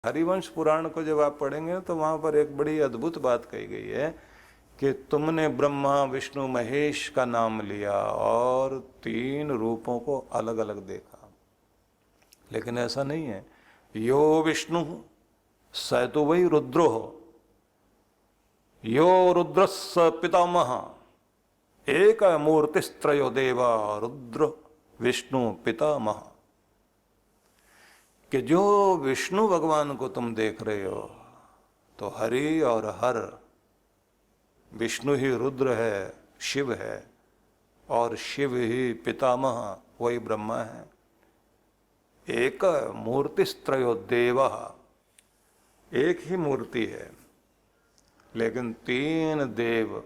हरिवंश पुराण को जब आप पढ़ेंगे तो वहां पर एक बड़ी अद्भुत बात कही गई है कि तुमने ब्रह्मा विष्णु महेश का नाम लिया और तीन रूपों को अलग अलग देखा, लेकिन ऐसा नहीं है। यो विष्णु स तो वही रुद्रो हो, यो रुद्रस्स पितामह एक मूर्तिस्त्रयो देवा रुद्र विष्णु पितामह। कि जो विष्णु भगवान को तुम देख रहे हो तो हरि और हर, विष्णु ही रुद्र है, शिव है, और शिव ही पितामह वही ब्रह्मा है। एक मूर्तिस्त्रयो देव, एक ही मूर्ति है लेकिन तीन देव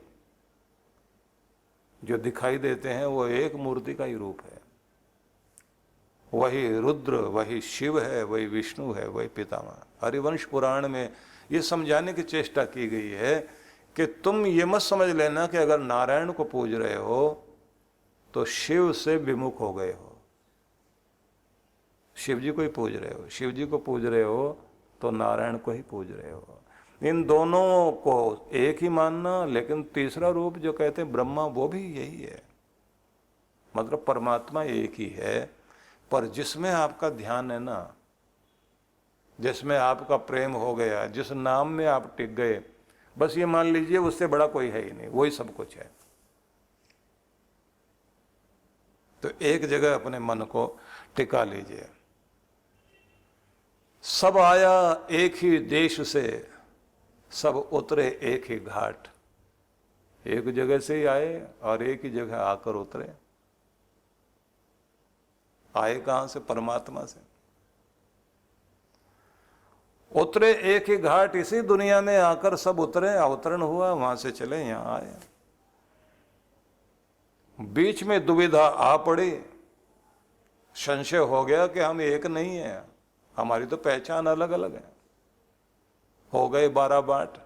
जो दिखाई देते हैं वो एक मूर्ति का ही रूप है। वही रुद्र, वही शिव है, वही विष्णु है, वही पितामह। हरिवंश पुराण में ये समझाने की चेष्टा की गई है कि तुम ये मत समझ लेना कि अगर नारायण को पूज रहे हो तो शिव से विमुख हो गए हो। शिव जी को ही पूज रहे हो, शिव जी को पूज रहे हो तो नारायण को ही पूज रहे हो। इन दोनों को एक ही मानना, लेकिन तीसरा रूप जो कहते हैं ब्रह्मा, वो भी यही है। मतलब परमात्मा एक ही है, पर जिसमें आपका ध्यान है ना, जिसमें आपका प्रेम हो गया, जिस नाम में आप टिक गए, बस ये मान लीजिए उससे बड़ा कोई है ही नहीं, वही सब कुछ है। तो एक जगह अपने मन को टिका लीजिए। सब आया एक ही देश से, सब उतरे एक ही घाट। एक जगह से ही आए और एक ही जगह आकर उतरे। आए कहां से? परमात्मा से। उतरे एक ही घाट, इसी दुनिया में आकर सब उतरे, अवतरण हुआ, वहां से चले यहां आए। बीच में दुविधा आ पड़ी, संशय हो गया कि हम एक नहीं है, हमारी तो पहचान अलग अलग है। हो गए 12 बाट,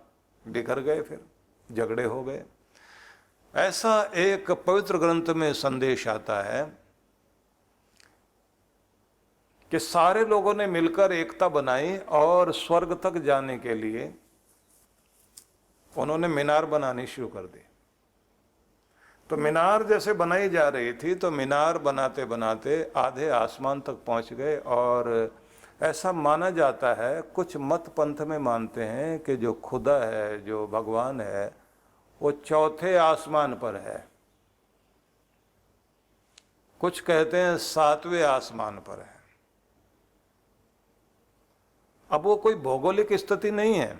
बिखर गए, फिर झगड़े हो गए। ऐसा एक पवित्र ग्रंथ में संदेश आता है कि सारे लोगों ने मिलकर एकता बनाई और स्वर्ग तक जाने के लिए उन्होंने मीनार बनानी शुरू कर दी। तो मीनार जैसे बनाई जा रही थी तो मीनार बनाते बनाते आधे आसमान तक पहुंच गए। और ऐसा माना जाता है, कुछ मत पंथ में मानते हैं कि जो खुदा है, जो भगवान है, वो चौथे आसमान पर है। कुछ कहते हैं 7वें आसमान पर है। अब वो कोई भौगोलिक स्थिति नहीं है,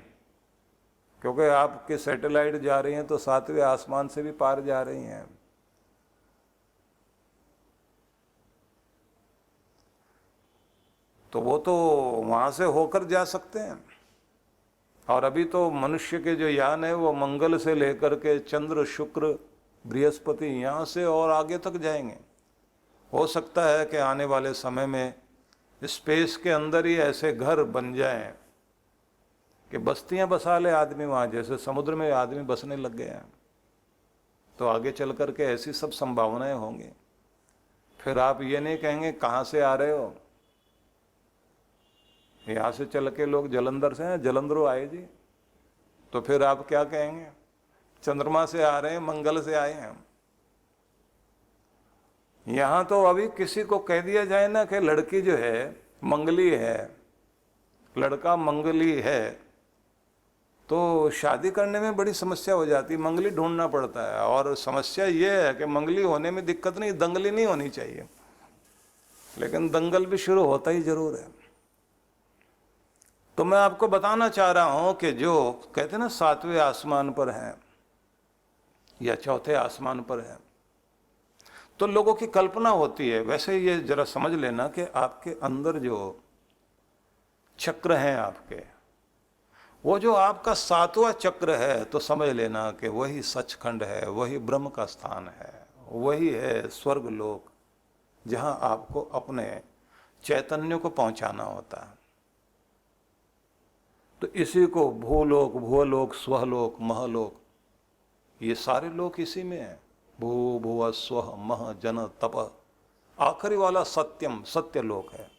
क्योंकि आपके सैटेलाइट जा रही हैं तो 7वें आसमान से भी पार जा रही हैं। तो वो तो वहां से होकर जा सकते हैं। और अभी तो मनुष्य के जो यान है वो मंगल से लेकर के चंद्र, शुक्र, बृहस्पति, यहां से और आगे तक जाएंगे। हो सकता है कि आने वाले समय में स्पेस के अंदर ही ऐसे घर बन जाएं कि बस्तियां बसा ले आदमी वहां, जैसे समुद्र में आदमी बसने लग गए हैं। तो आगे चल करके ऐसी सब संभावनाएं होंगी। फिर आप ये नहीं कहेंगे कहां से आ रहे हो। यहां से चल के लोग जलंधर से हैं, जलंधरों आए जी, तो फिर आप क्या कहेंगे? चंद्रमा से आ रहे हैं, मंगल से आए हैं। यहां तो अभी किसी को कह दिया जाए ना कि लड़की जो है मंगली है, लड़का मंगली है, तो शादी करने में बड़ी समस्या हो जाती है, मंगली ढूंढना पड़ता है। और समस्या ये है कि मंगली होने में दिक्कत नहीं, दंगली नहीं होनी चाहिए, लेकिन दंगल भी शुरू होता ही जरूर है। तो मैं आपको बताना चाह रहा हूं कि जो कहते हैं ना 7वें आसमान पर है या चौथे आसमान पर है, तो लोगों की कल्पना होती है। वैसे ये जरा समझ लेना कि आपके अंदर जो चक्र हैं आपके, वो जो आपका 7वां चक्र है, तो समझ लेना कि वही सचखंड है, वही ब्रह्म का स्थान है, वही है स्वर्ग लोक, जहां आपको अपने चैतन्य को पहुंचाना होता है। तो इसी को भूलोक, भुवलोक, स्वलोक, महलोक, ये सारे लोक इसी में है। भू भुव स्व मह जन तप, आखिरी वाला सत्यम, सत्य लोक है।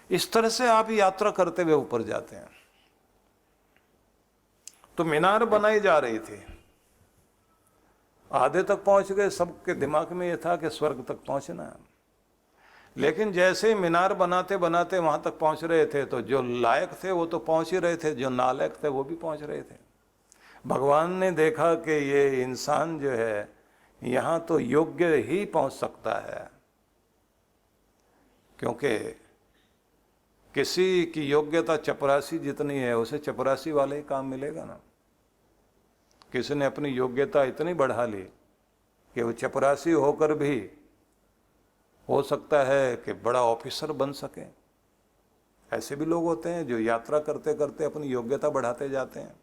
इस तरह से आप यात्रा करते हुए ऊपर जाते हैं। तो मीनार बनाई जा रही थी, आधे तक पहुंच गए, सबके दिमाग में यह था कि स्वर्ग तक पहुंचना है। लेकिन जैसे ही मीनार बनाते बनाते वहां तक पहुंच रहे थे तो जो लायक थे वो तो पहुंच ही रहे थे, जो नालायक थे वो भी पहुंच रहे थे। भगवान ने देखा कि ये इंसान जो है यहाँ तो योग्य ही पहुंच सकता है, क्योंकि किसी की योग्यता चपरासी जितनी है उसे चपरासी वाले ही काम मिलेगा ना। किसी ने अपनी योग्यता इतनी बढ़ा ली कि वो चपरासी होकर भी हो सकता है कि बड़ा ऑफिसर बन सके। ऐसे भी लोग होते हैं जो यात्रा करते करते अपनी योग्यता बढ़ाते जाते हैं।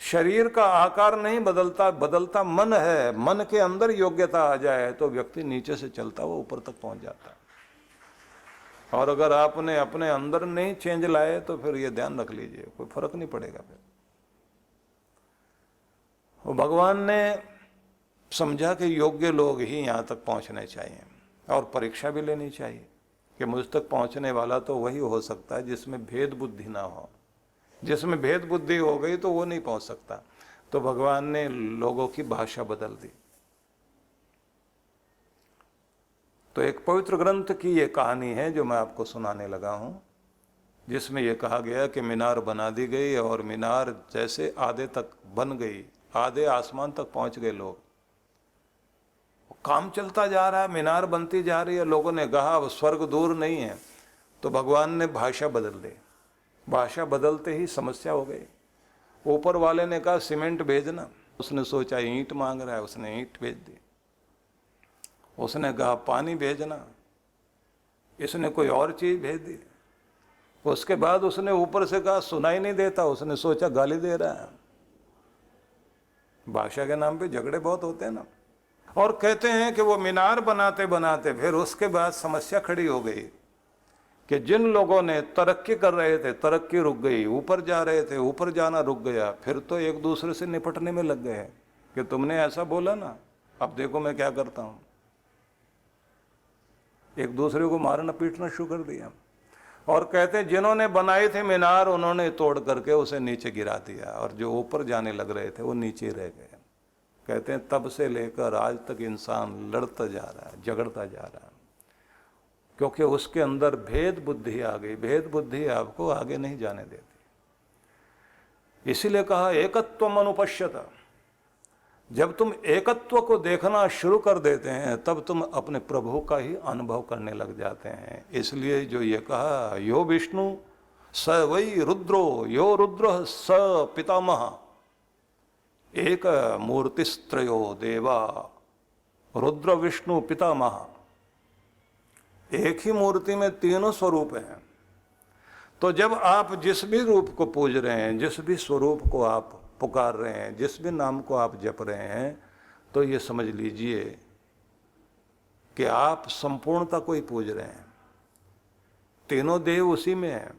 शरीर का आकार नहीं बदलता, बदलता मन है। मन के अंदर योग्यता आ जाए तो व्यक्ति नीचे से चलता हुआ ऊपर तक पहुंच जाता है। और अगर आपने अपने अंदर नहीं चेंज लाए तो फिर ये ध्यान रख लीजिए, कोई फर्क नहीं पड़ेगा। फिर भगवान ने समझा कि योग्य लोग ही यहाँ तक पहुँचने चाहिए और परीक्षा भी लेनी चाहिए कि मुझ तक पहुँचने वाला तो वही हो सकता है जिसमें भेद बुद्धि ना हो। जिसमें भेद बुद्धि हो गई तो वो नहीं पहुँच सकता। तो भगवान ने लोगों की भाषा बदल दी। तो एक पवित्र ग्रंथ की ये कहानी है जो मैं आपको सुनाने लगा हूँ, जिसमें यह कहा गया कि मीनार बना दी गई और मीनार जैसे आधे तक बन गई, आधे आसमान तक पहुँच गए लोग। काम चलता जा रहा है, मीनार बनती जा रही है। लोगों ने कहा अब स्वर्ग दूर नहीं है, तो भगवान ने भाषा बदल दी। भाषा बदलते ही समस्या हो गई। ऊपर वाले ने कहा सीमेंट भेजना, उसने सोचा ईंट मांग रहा है, उसने ईंट भेज दी। उसने कहा पानी भेजना, इसने कोई और चीज भेज दी। उसके बाद उसने ऊपर से कहा सुनाई नहीं देता, उसने सोचा गाली दे रहा है। भाषा के नाम पे झगड़े बहुत होते हैं ना। और कहते हैं कि वो मीनार बनाते बनाते फिर उसके बाद समस्या खड़ी हो गई कि जिन लोगों ने तरक्की कर रहे थे तरक्की रुक गई, ऊपर जा रहे थे ऊपर जाना रुक गया। फिर तो एक दूसरे से निपटने में लग गए कि तुमने ऐसा बोला ना, अब देखो मैं क्या करता हूं। एक दूसरे को मारना पीटना शुरू कर दिया। और कहते हैं जिन्होंने बनाए थे मीनार उन्होंने तोड़ करके उसे नीचे गिरा दिया, और जो ऊपर जाने लग रहे थे वो नीचे रह गए। कहते हैं तब से लेकर आज तक इंसान लड़ता जा रहा है, झगड़ता जा रहा है, क्योंकि उसके अंदर भेद बुद्धि आ गई। भेद बुद्धि आपको आगे नहीं जाने देती। इसीलिए कहा एकत्वम अनुपश्यत। जब तुम एकत्व को देखना शुरू कर देते हैं तब तुम अपने प्रभु का ही अनुभव करने लग जाते हैं। इसलिए जो ये कहा यो विष्णु स वै रुद्रो, यो रुद्र स पितामह, एक मूर्तिस्त्रयो देवा, रुद्र विष्णु पितामह। एक ही मूर्ति में तीनों स्वरूप हैं। तो जब आप जिस भी रूप को पूज रहे हैं, जिस भी स्वरूप को आप पुकार रहे हैं, जिस भी नाम को आप जप रहे हैं, तो ये समझ लीजिए कि आप संपूर्णता को ही पूज रहे हैं। तीनों देव उसी में हैं।